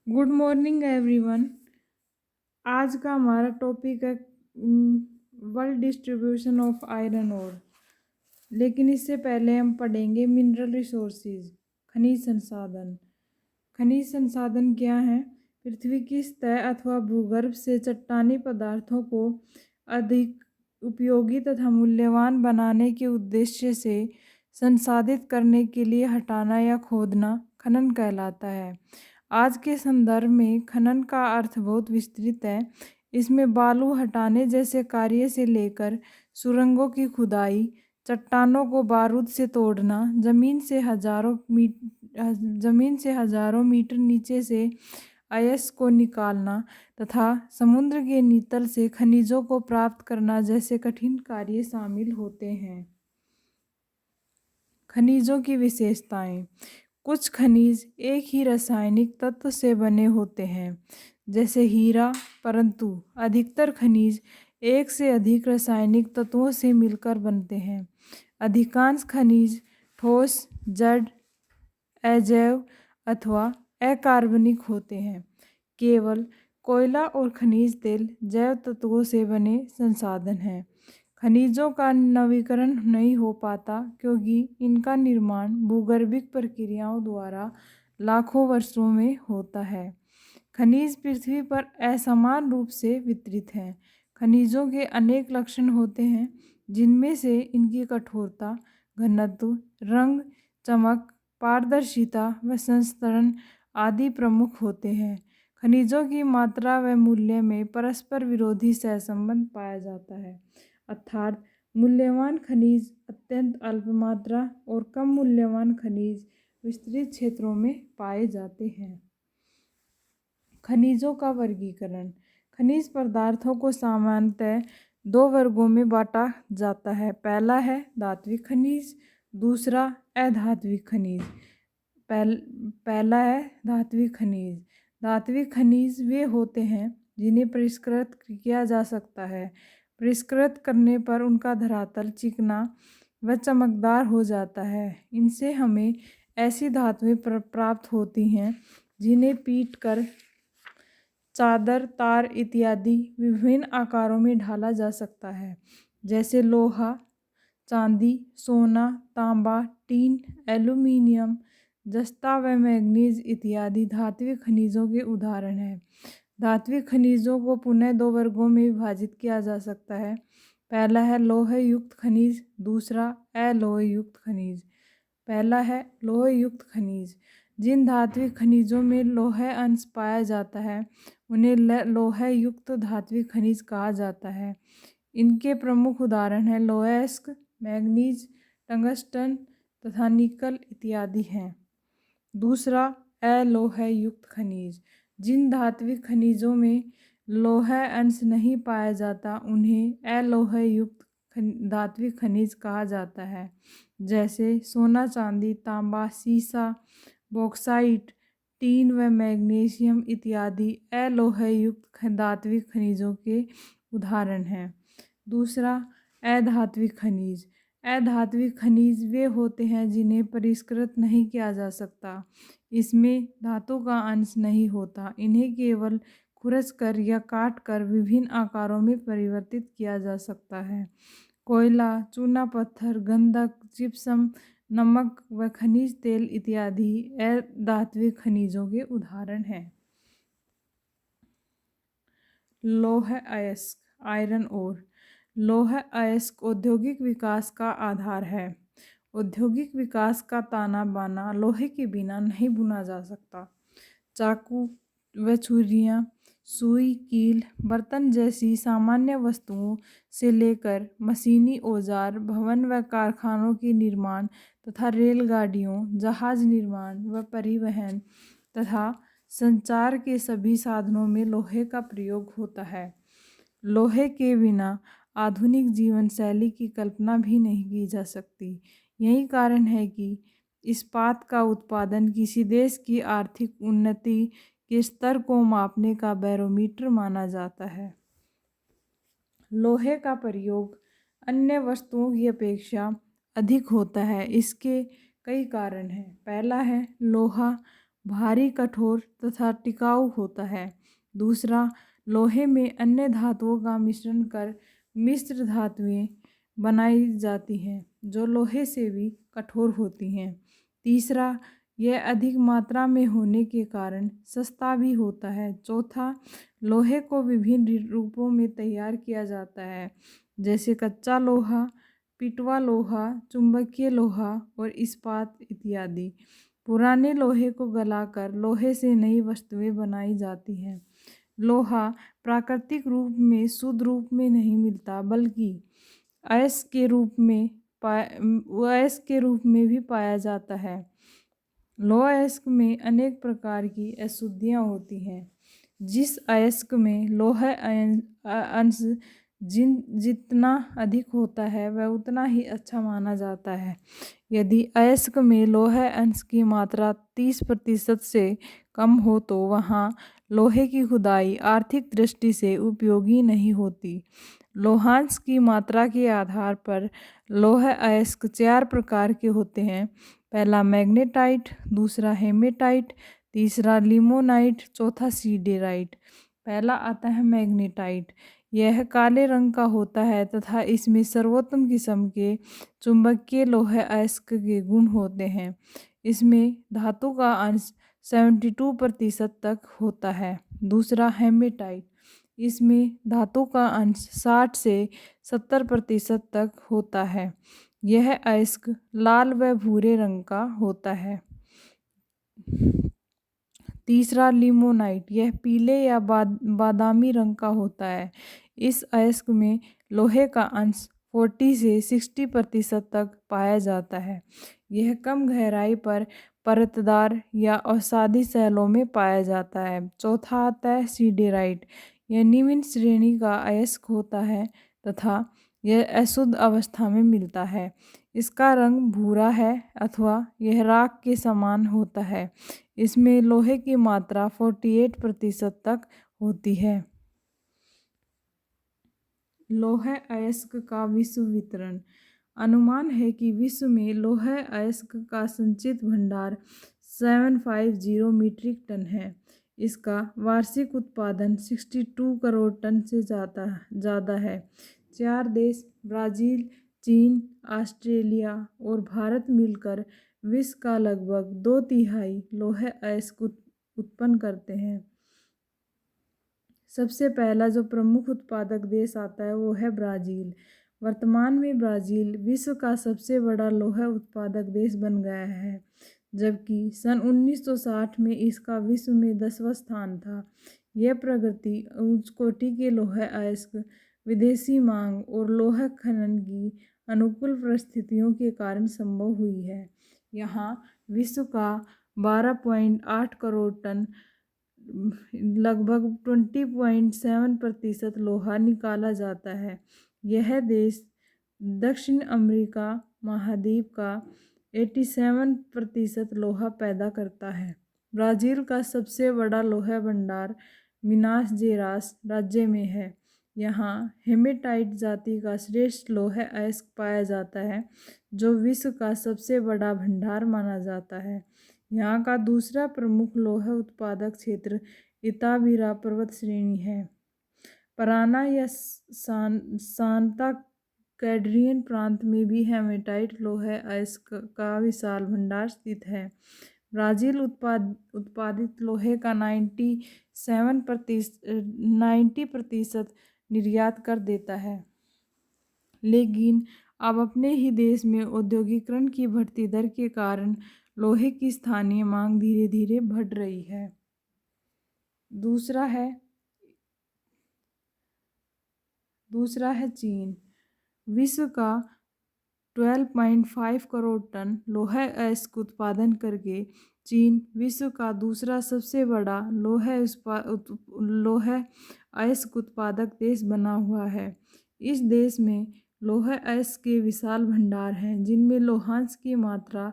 Good morning everyone. आज का हमारा टॉपिक है world distribution of iron ore. लेकिन इससे पहले हम पढ़ेंगे मिनरल रिसोर्सेज, खनिज संसाधन। खनिज संसाधन क्या हैं? पृथ्वी की सतह अथवा भूगर्भ से चट्टानी पदार्थों को अधिक उपयोगी तथा मूल्यवान बनाने के उद्देश्य से संसाधित करने के लिए हटाना या खोदना खनन कहलाता है। आज के संदर्भ में खनन का अर्थ बहुत विस्तृत है। इसमें बालू हटाने जैसे कार्य से लेकर सुरंगों की खुदाई, चट्टानों को बारूद से तोड़ना, जमीन से हजारों मीटर नीचे से अयस्क को निकालना तथा समुद्र के नीतल से खनिजों को प्राप्त करना जैसे कठिन कार्य शामिल होते हैं। खनिजों की विशेषताएं। कुछ खनिज एक ही रासायनिक तत्व से बने होते हैं, जैसे हीरा, परंतु अधिकतर खनिज एक से अधिक रासायनिक तत्वों से मिलकर बनते हैं। अधिकांश खनिज ठोस, जड़, अजैव अथवा अकार्बनिक होते हैं। केवल कोयला और खनिज तेल जैव तत्वों से बने संसाधन हैं। खनिजों का नवीकरण नहीं हो पाता क्योंकि इनका निर्माण भूगर्भिक प्रक्रियाओं द्वारा लाखों वर्षों में होता है। खनिज पृथ्वी पर असमान रूप से वितरित हैं। खनिजों के अनेक लक्षण होते हैं, जिनमें से इनकी कठोरता, घनत्व, रंग, चमक, पारदर्शिता व संस्तरण आदि प्रमुख होते हैं। खनिजों की मात्रा व मूल्य में परस्पर विरोधी सहसंबंध पाया जाता है, अर्थात मूल्यवान खनिज अत्यंत अल्प मात्रा और कम मूल्यवान खनिज विस्तृत क्षेत्रों में पाए जाते हैं। खनिजों का वर्गीकरण। खनिज पदार्थों को सामान्यतः दो वर्गों में बांटा जाता है। पहला है धात्विक खनिज, दूसरा अधात्विक खनिज। पहला है धात्विक खनिज। धात्विक खनिज वे होते हैं जिन्हें परिष्कृत किया जा सकता है। परिष्कृत करने पर उनका धरातल चिकना व चमकदार हो जाता है। इनसे हमें ऐसी धातुएं प्राप्त होती हैं जिन्हें पीट कर चादर, तार इत्यादि विभिन्न आकारों में ढाला जा सकता है, जैसे लोहा, चांदी, सोना, तांबा, टीन, एल्यूमीनियम, जस्ता व मैग्नीज इत्यादि धात्विक खनिजों के उदाहरण हैं। धात्विक खनिजों को पुनः दो वर्गों में विभाजित किया जा सकता है। पहला है लौह युक्त खनिज, दूसरा अलोह युक्त खनिज। पहला है लौह युक्त खनिज। जिन धात्विक खनिजों में लौह अंश पाया जाता है उन्हें लौह युक्त धात्विक खनिज कहा जाता है। इनके प्रमुख उदाहरण हैं लौहस्क, मैग्नीज, टंगस्टन तथा निकल इत्यादि हैं। दूसरा अलोह युक्त खनिज। जिन धात्विक खनिजों में लौह अंश नहीं पाया जाता उन्हें अलोह युक्त धात्विक खनिज कहा जाता है, जैसे सोना, चांदी, तांबा, सीसा, बॉक्साइट, टीन व मैग्नीशियम इत्यादि अलोह युक्त धात्विक खनिजों के उदाहरण हैं। दूसरा अधात्विक खनिज। अधात्विक खनिज वे होते हैं जिन्हें परिष्कृत नहीं किया जा सकता। इसमें धातु का अंश नहीं होता। इन्हें केवल खुरच कर या काट कर विभिन्न आकारों में परिवर्तित किया जा सकता है। कोयला, चूना पत्थर, गंधक, जिप्सम, नमक व खनिज तेल इत्यादि अधात्विक खनिजों के उदाहरण हैं। लौह अयस्क, आयरन ओर। लौह अयस्क औद्योगिक विकास का आधार है। औद्योगिक विकास का ताना बाना लोहे के बिना नहीं बुना जा सकता। चाकू व छुरियाँ, सुई, कील, बर्तन जैसी सामान्य वस्तुओं से लेकर मशीनी औजार, भवन व कारखानों के निर्माण तथा रेलगाड़ियों, जहाज निर्माण व परिवहन तथा संचार के सभी साधनों में लोहे का प्रयोग होता है। लोहे के बिना आधुनिक जीवन शैली की कल्पना भी नहीं की जा सकती। यही कारण है कि इस्पात का उत्पादन किसी देश की आर्थिक उन्नति के स्तर को मापने का बैरोमीटर माना जाता है। लोहे का प्रयोग अन्य वस्तुओं की अपेक्षा अधिक होता है। इसके कई कारण हैं। पहला है लोहा भारी, कठोर तथा टिकाऊ होता है। दूसरा, लोहे में अन्य धातुओं का मिश्रण कर मिश्र धातुएं बनाई जाती हैं जो लोहे से भी कठोर होती हैं। तीसरा, यह अधिक मात्रा में होने के कारण सस्ता भी होता है। चौथा, लोहे को विभिन्न रूपों में तैयार किया जाता है, जैसे कच्चा लोहा, पिटवा लोहा, चुंबकीय लोहा और इस्पात इत्यादि। पुराने लोहे को गलाकर लोहे से नई वस्तुएं बनाई जाती हैं। लोहा प्राकृतिक रूप में शुद्ध रूप में नहीं मिलता, बल्कि अयस्क के रूप में भी पाया जाता है। लौह अयस्क में अनेक प्रकार की अशुद्धियाँ होती हैं। जिस अयस्क में लोह अंश जितना अधिक होता है वह उतना ही अच्छा माना जाता है। यदि अयस्क में लोह अंश की मात्रा 30% से कम हो तो वहाँ लोहे की खुदाई आर्थिक दृष्टि से उपयोगी नहीं होती। लोहांश की मात्रा के आधार पर लोह अयस्क 4 प्रकार के होते हैं। पहला मैग्नेटाइट, दूसरा हेमेटाइट, तीसरा लिमोनाइट, चौथा सीडेराइट। पहला आता है मैग्नेटाइट। यह काले रंग का होता है तथा इसमें सर्वोत्तम किस्म के चुंबकीय लोह अयस्क के गुण होते हैं। इसमें धातु का अंश 72% तक होता है। दूसरा हेमेटाइट। इसमें धातु का अंश 60 से 70% तक होता है। यह अयस्क लाल व भूरे रंग का होता है। तीसरा लिमोनाइट। यह पीले या बादामी रंग का होता है। इस अयस्क में लोहे का अंश 40 से 60% तक पाया जाता है। यह कम गहराई पर परतदार या अवसादी सैलों में पाया जाता है। चौथा आता है सीडेराइट। यह निम्न श्रेणी का अयस्क होता है तथा यह अशुद्ध अवस्था में मिलता है। इसका रंग भूरा है अथवा यह राख के समान होता है। इसमें लोहे की मात्रा 48% तक होती है। लोह अयस्क का विश्व वितरण। अनुमान है कि विश्व में लोह अयस्क का संचित भंडार 750 मीट्रिक टन है। इसका वार्षिक उत्पादन 62 करोड़ टन से ज़्यादा है। 4 देश ब्राज़ील, चीन, ऑस्ट्रेलिया और भारत मिलकर विश्व का लगभग 2/3 लोह अयस्क उत्पन्न करते हैं। सबसे पहला जो प्रमुख उत्पादक देश आता है वो है ब्राज़ील। वर्तमान में ब्राज़ील विश्व का सबसे बड़ा लोहा उत्पादक देश बन गया है, जबकि सन 1960 में इसका विश्व में 10वां स्थान था। यह प्रगति उच्च कोटि के लोहा अयस्क, विदेशी मांग और लोहा खनन की अनुकूल परिस्थितियों के कारण संभव हुई है। यहाँ विश्व का 12.8 करोड़ टन लगभग 20.7% लोहा निकाला जाता है। यह देश दक्षिण अमेरिका महाद्वीप का 87% लोहा पैदा करता है। ब्राज़ील का सबसे बड़ा लोहा भंडार मिनास जेरास राज्य में है। यहाँ हेमेटाइट जाति का श्रेष्ठ लोहा अयस्क पाया जाता है, जो विश्व का सबसे बड़ा भंडार माना जाता है। यहाँ का दूसरा प्रमुख लोहा उत्पादक क्षेत्र इताबिरा पर्वत श्रेणी है। पराना या सांता कैडरियन प्रांत में भी हेमेटाइट लोहा अयस्क का विशाल भंडार स्थित है। ब्राज़ील उत्पादित लोहे का 90% निर्यात कर देता है, लेकिन अब अपने ही देश में औद्योगिकरण की बढ़ती दर के कारण लोहे की स्थानीय मांग धीरे धीरे बढ़ रही है। दूसरा है चीन। विश्व का 12.5 करोड़ टन लोहा अयस्क उत्पादन करके चीन विश्व का दूसरा सबसे बड़ा लोहा अयस्क उत्पादक देश बना हुआ है। इस देश में लोहा अयस्क के विशाल भंडार हैं, जिनमें लोहांश की मात्रा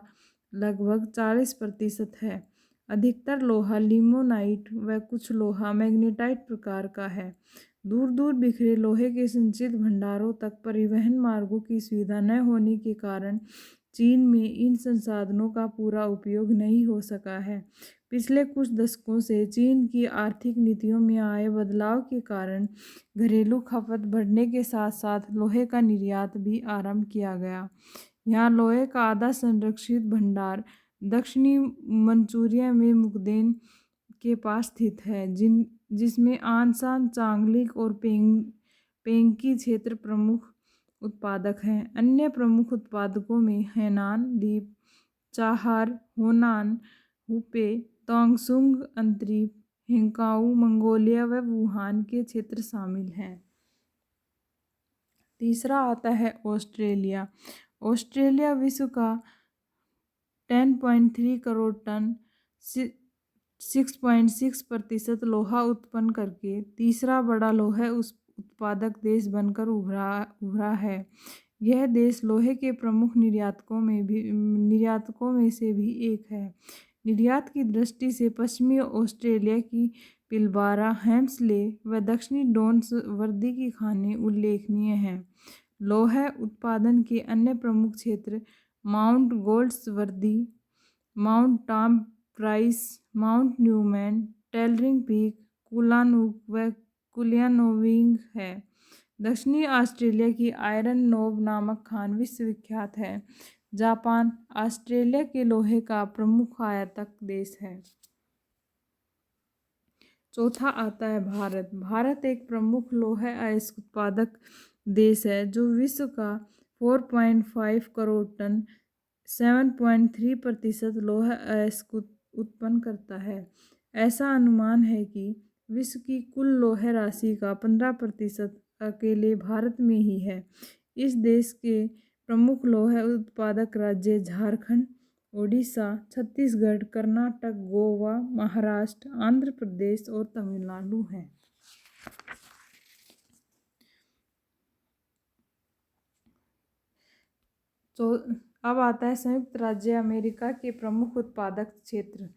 लगभग 40% है। अधिकतर लोहा लिमोनाइट व कुछ लोहा मैग्नेटाइट प्रकार का है। दूर दूर बिखरे लोहे के संचित भंडारों तक परिवहन मार्गों की सुविधा न होने के कारण चीन में इन संसाधनों का पूरा उपयोग नहीं हो सका है। पिछले कुछ दशकों से चीन की आर्थिक नीतियों में आए बदलाव के कारण घरेलू खपत बढ़ने के साथ साथ लोहे का निर्यात भी आरंभ किया गया। यहाँ लोहे का आधा संरक्षित भंडार दक्षिणी मंचूरिया में मुकदेन के पास स्थित है, जिसमें आनसान, चांगलिक और पेंकी क्षेत्र प्रमुख उत्पादक हैं। अन्य प्रमुख उत्पादकों में हैनान द्वीप, चाहार, होनान, हुपे, तोंगसुंग अंतरीप, हिंकाऊ, मंगोलिया व वुहान के क्षेत्र शामिल हैं। तीसरा आता है ऑस्ट्रेलिया। ऑस्ट्रेलिया विश्व का 10.3 करोड़ टन 6.6% लोहा उत्पन्न करके तीसरा बड़ा लोहा उत्पादक देश बनकर उभरा है। यह देश लोहे के प्रमुख निर्यातकों में से भी एक है। निर्यात की दृष्टि से पश्चिमी ऑस्ट्रेलिया की पिलबारा, हेम्सले व दक्षिणी डोन्स वर्दी की खानें उल्लेखनीय हैं। लोहा उत्पादन के अन्य प्रमुख क्षेत्र Mount Goldsworthy, Mount Tom Price, Mount Newman, Tallering Peak, Koolanooka व कुलियानोविंग है। दक्षिणी ऑस्ट्रेलिया की आयरन नोब नामक खान विश्वविख्यात है। जापान ऑस्ट्रेलिया के लोहे का प्रमुख आयातक देश है। चौथा आता है भारत। भारत एक प्रमुख लोहा अयस्क उत्पादक देश है जो विश्व का 4.5 करोड़ टन 7.3% लोहा अयस्क उत्पन्न करता है। ऐसा अनुमान है कि विश्व की कुल लोहा राशि का 15% अकेले भारत में ही है। इस देश के प्रमुख लोहा उत्पादक राज्य झारखंड, ओडिशा, छत्तीसगढ़, कर्नाटक, गोवा, महाराष्ट्र, आंध्र प्रदेश और तमिलनाडु हैं। तो अब आता है संयुक्त राज्य अमेरिका के प्रमुख उत्पादक क्षेत्र।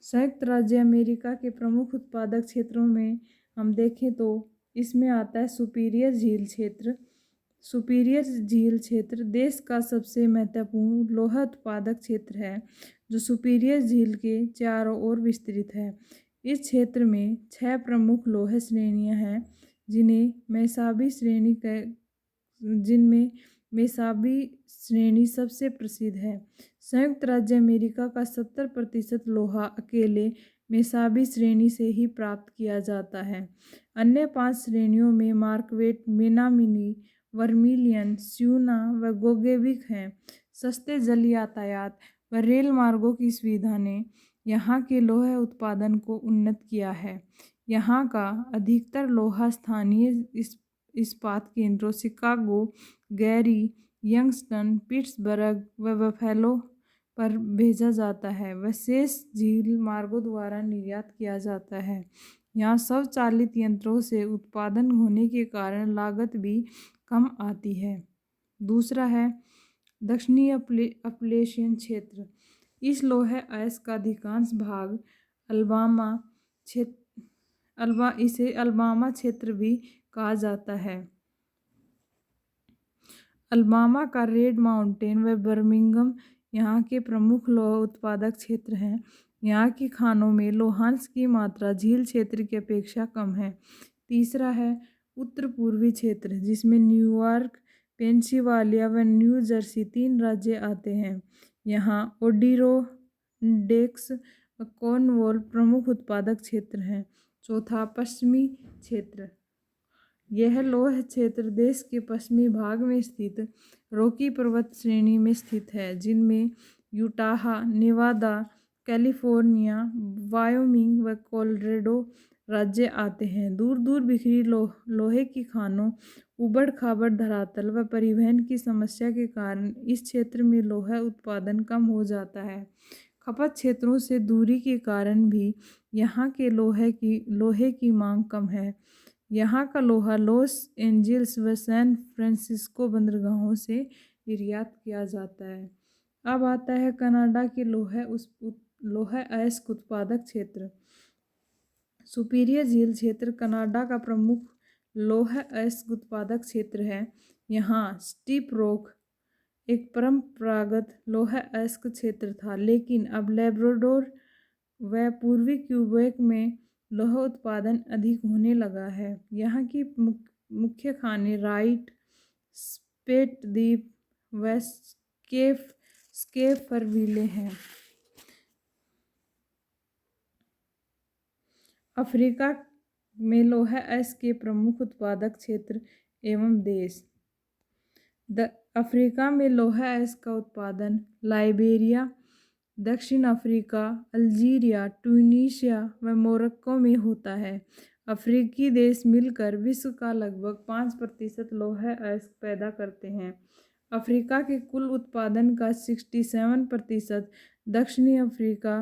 संयुक्त राज्य अमेरिका के प्रमुख उत्पादक क्षेत्रों में हम देखें तो इसमें आता है सुपीरियर झील क्षेत्र। सुपीरियर झील क्षेत्र देश का सबसे महत्वपूर्ण लोहा उत्पादक क्षेत्र है जो सुपीरियर झील के चारों ओर विस्तृत है। इस क्षेत्र में 6 प्रमुख लोहा श्रेणियां हैं जिनमें मेसाबी श्रेणी सबसे प्रसिद्ध है। संयुक्त राज्य अमेरिका का 70% लोहा अकेले मेसाबी श्रेणी से ही प्राप्त किया जाता है। अन्य 5 श्रेणियों में मार्कवेट, मेनामिनी, वर्मिलियन, स्यूना व गोगेविक हैं। सस्ते जल यातायात व रेल मार्गों की सुविधा ने यहाँ के लोहा उत्पादन को उन्नत किया है। यहाँ का अधिकतर लोहा स्थानीय इस्पात केंद्रों शिकागो, गैरी, यंगस्टन, पिट्सबर्ग व बफेलो पर भेजा जाता है व शेष झील मार्गों द्वारा निर्यात किया जाता है। यहाँ स्वचालित यंत्रों से उत्पादन होने के कारण लागत भी कम आती है। दूसरा है दक्षिणी अपलेशियन क्षेत्र। इस लोहा अयस्क का अधिकांश भाग इसे अल्बामा क्षेत्र भी कहा जाता है। अल्बामा का रेड माउंटेन व बर्मिंघम यहाँ के प्रमुख लोहा उत्पादक क्षेत्र हैं। यहाँ की खानों में लोहांश की मात्रा झील क्षेत्र की अपेक्षा कम है। तीसरा है उत्तर पूर्वी क्षेत्र जिसमें न्यूयॉर्क, पेंसिल्वेनिया व न्यू जर्सी 3 राज्य आते हैं। यहाँ ओडिरोडेक्स व कॉर्नवॉल प्रमुख उत्पादक क्षेत्र हैं। चौथा पश्चिमी क्षेत्र। यह लोह क्षेत्र देश के पश्चिमी भाग में स्थित रॉकी पर्वत श्रेणी में स्थित है जिनमें यूटाह, नेवादा, कैलिफोर्निया, वायोमिंग व कोलोराडो राज्य आते हैं। दूर दूर बिखरी लोहे की खानों, उबड़ खाबड़ धरातल व परिवहन की समस्या के कारण इस क्षेत्र में लोहा उत्पादन कम हो जाता है। खपत क्षेत्रों से दूरी के कारण भी यहाँ के लोहे की मांग कम है। यहाँ का लोहा लॉस एंजिल्स व सैन फ्रांसिस्को बंदरगाहों से निर्यात किया जाता है। अब आता है कनाडा के लोहा अयस्क उत्पादक क्षेत्र। सुपीरियर झील क्षेत्र कनाडा का प्रमुख लोहा अयस्क उत्पादक क्षेत्र है। यहाँ स्टीप रॉक एक परंपरागत लोहा अयस्क क्षेत्र था, लेकिन अब लैब्राडोर व पूर्वी क्यूबेक में लौह उत्पादन अधिक होने लगा है। यहाँ की मुख्य खाने राइट, स्पेट द्वीप व स्केफरविले हैं। अफ्रीका में लौह अयस्क के प्रमुख उत्पादक क्षेत्र एवं देश। अफ्रीका में लौह अयस्क का उत्पादन लाइबेरिया, दक्षिण अफ्रीका, अल्जीरिया, ट्यूनीशिया व मोरक्को में होता है। अफ्रीकी देश मिलकर विश्व का लगभग 5% लौह अयस्क पैदा करते हैं। अफ्रीका के कुल उत्पादन का 67%, दक्षिणी अफ्रीका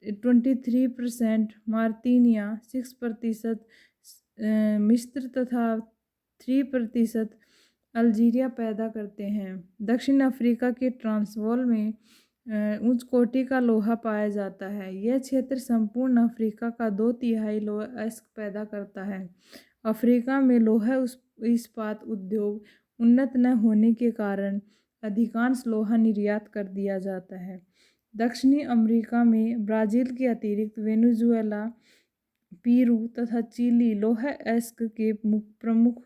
23%, मार्तिनिया 6%, मिस्र तथा 3% अल्जीरिया पैदा करते हैं। दक्षिण अफ्रीका के ट्रांसवाल में उच्च कोटि का लोहा पाया जाता है। यह क्षेत्र संपूर्ण अफ्रीका का 2/3 लौह अयस्क पैदा करता है। अफ्रीका में लौह इस्पात उद्योग उन्नत न होने के कारण अधिकांश लोहा निर्यात कर दिया जाता है। दक्षिणी अमेरिका में ब्राज़ील के अतिरिक्त वेनेजुएला, पेरू तथा चिली लौह अयस्क के प्रमुख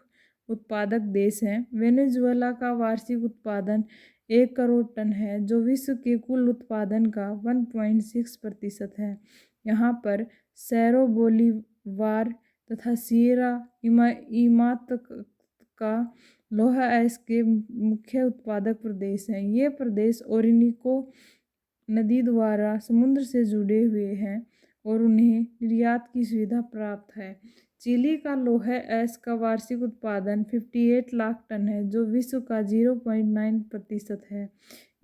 उत्पादक देश हैं। वेनेजुएला का वार्षिक उत्पादन 1 करोड़ टन है, जो विश्व के कुल उत्पादन का 1.6% है। यहाँ पर सैरो बोलिवार तथा सिएरा का लौह अयस्क के मुख्य उत्पादक प्रदेश हैं। ये प्रदेश ओरिनिको नदी द्वारा समुद्र से जुड़े हुए हैं और उन्हें निर्यात की सुविधा प्राप्त है। चिली का लौह अयस्क का वार्षिक उत्पादन 58 लाख टन है, जो विश्व का 0.9% है।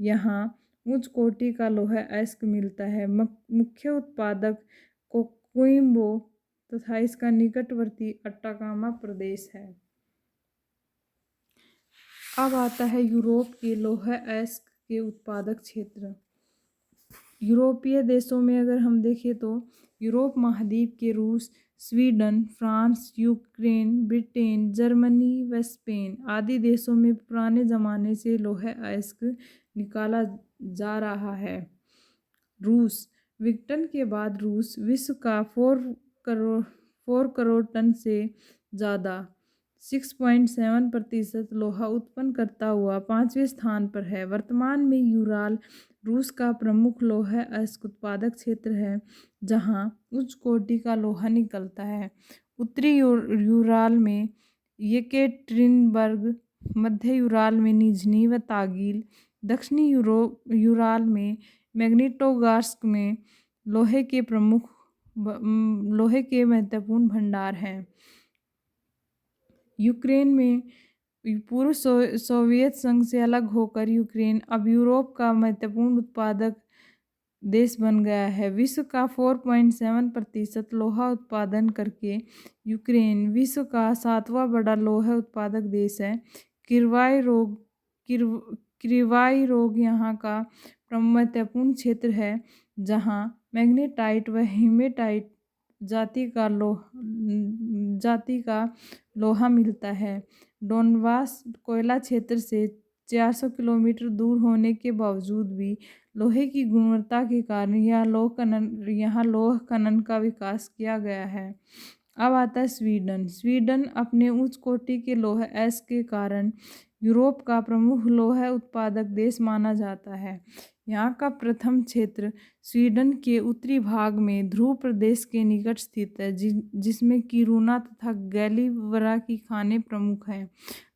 यहाँ उच्च कोटि का लौह अयस्क मिलता है। मुख्य उत्पादक कोक्विम्बो तथा इसका निकटवर्ती अटाकामा प्रदेश है। अब आता है यूरोप के लौह अयस्क के उत्पादक क्षेत्र। यूरोपीय देशों में अगर हम देखें तो यूरोप महाद्वीप के रूस, Sweden, France, Ukraine, Britain, Germany व स्पेन आदि देशों में पुराने ज़माने से लौह अयस्क निकाला जा रहा है। रूस, ब्रिटेन के बाद रूस विश्व का 4 करोड़ टन से ज़्यादा 6.7% लोहा उत्पन्न करता हुआ 5वें स्थान पर है। वर्तमान में यूराल रूस का प्रमुख लौह अयस्क उत्पादक क्षेत्र है, जहां उच्च कोटि का लोहा निकलता है। उत्तरी यूराल में येकेटरिनबर्ग, मध्य यूराल में निझनी व तागिल, दक्षिणी यूराल में मैग्निटोगोर्स्क में लोहे के महत्वपूर्ण भंडार हैं। यूक्रेन में पूर्व सोवियत संघ से अलग होकर यूक्रेन अब यूरोप का महत्वपूर्ण उत्पादक देश बन गया है। विश्व का 4.7% लोहा उत्पादन करके यूक्रेन विश्व का 7वां बड़ा लोहा उत्पादक देश है। क्रिवाई रोग यहाँ का महत्वपूर्ण क्षेत्र है, जहाँ मैग्नेटाइट व हेमेटाइट जाति का लोहा मिलता है। डोनबास कोयला क्षेत्र से 400 किलोमीटर दूर होने के बावजूद भी लोहे की गुणवत्ता के कारण यहाँ लौह खनन का विकास किया गया है। अब आता है स्वीडन। स्वीडन अपने उच्च कोटि के लौह अयस्क के कारण यूरोप का प्रमुख लौह उत्पादक देश माना जाता है। यहाँ का प्रथम क्षेत्र स्वीडन के उत्तरी भाग में ध्रुव प्रदेश के निकट स्थित है, जिसमें किरूना तथा गैलीवरा की खानें प्रमुख हैं।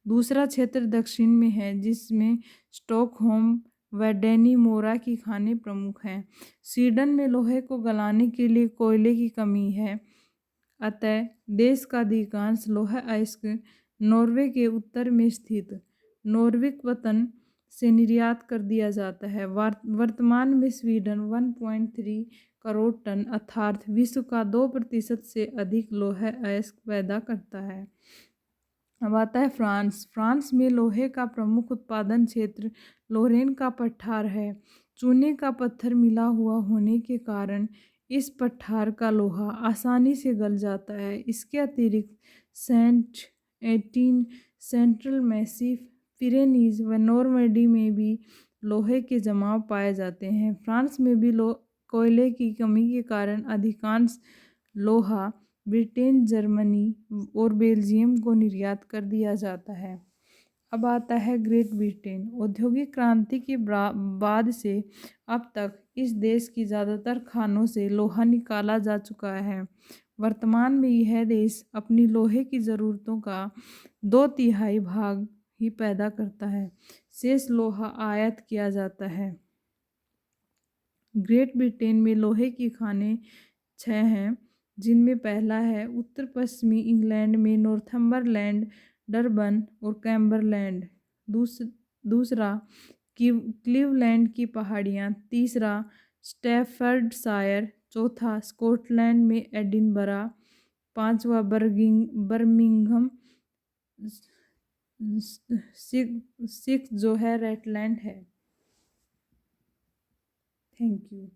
दूसरा क्षेत्र दक्षिण में है, जिसमें स्टॉकहोम व डैनीमोरा की खानें प्रमुख हैं। स्वीडन में लोहे को गलाने के लिए कोयले की कमी है, अतः देश का अधिकांश लौह अयस्क नॉर्वे के उत्तर में स्थित नॉर्विक वतन से निर्यात कर दिया जाता है। वर्तमान में स्वीडन 1.3 करोड़ टन अर्थात विश्व का 2% से अधिक लौह अयस्क पैदा करता है। अब आता है फ्रांस। फ्रांस में लोहे का प्रमुख उत्पादन क्षेत्र लोरेन का पठार है। चूने का पत्थर मिला हुआ होने के कारण इस पठार का लोहा आसानी से गल जाता है। इसके अतिरिक्त सेंट एटिन, सेंट्रल मैसिफ, पिरेनीज व नॉर्मंडी में भी लोहे के जमाव पाए जाते हैं। फ्रांस में भी कोयले की कमी के कारण अधिकांश लोहा ब्रिटेन, जर्मनी और बेल्जियम को निर्यात कर दिया जाता है। अब आता है ग्रेट ब्रिटेन। औद्योगिक क्रांति के बाद से अब तक इस देश की ज़्यादातर खानों से लोहा निकाला जा चुका है। वर्तमान में यह देश अपनी लोहे की ज़रूरतों का 2/3 भाग ही पैदा करता है। शेष लोहा आयात किया जाता है। ग्रेट ब्रिटेन में लोहे की खानें 6 हैं, जिनमें पहला है उत्तर पश्चिमी इंग्लैंड में नॉर्थम्बरलैंड, डरबन और कैम्बरलैंड। दूसरा क्लीवलैंड की पहाड़ियाँ। तीसरा स्टैफर्डशायर। चौथा स्कॉटलैंड में एडिनबरा। पांचवा बर्मिंघम। सिक्स जो है रेटलैंड है। Thank you.